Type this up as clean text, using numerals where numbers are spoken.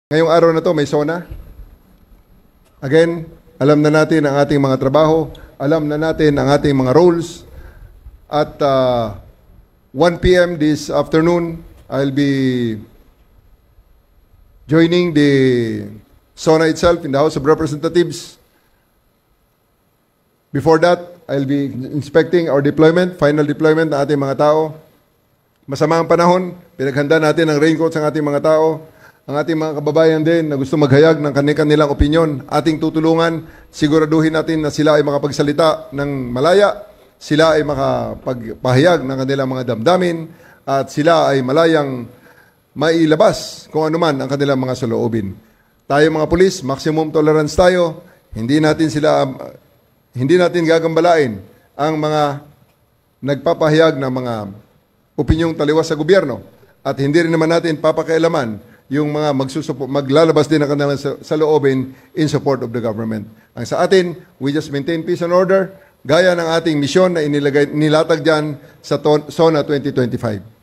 Ngayong araw na to may SONA. Again, alam na natin ang ating mga trabaho, alam na natin ang ating mga roles. At 1 p.m. this afternoon, I'll be joining the SONA itself in the House of Representatives. Before that, I'll be inspecting our deployment, final deployment ng ating mga tao. Masama ang panahon, pinaghanda natin ang raincoats ng ating mga tao. Ang ating mga kababayan din na gusto maghayag ng kanilang opinyon, ating tutulungan, siguraduhin natin na sila ay makapagsalita ng malaya, sila ay makapagpahayag ng kanilang mga damdamin, at sila ay malayang mailabas kung anuman ang kanilang mga saloobin. Tayo mga pulis, maximum tolerance tayo, hindi natin gagambalain ang mga nagpapahayag ng mga opinyong taliwas sa gobyerno, at hindi rin naman natin papakialaman yung mga maglalabas din ng kanilang saloobin in support of the government. Ang sa atin, we just maintain peace and order, gaya ng ating misyon na nilatag dyan sa SONA 2025.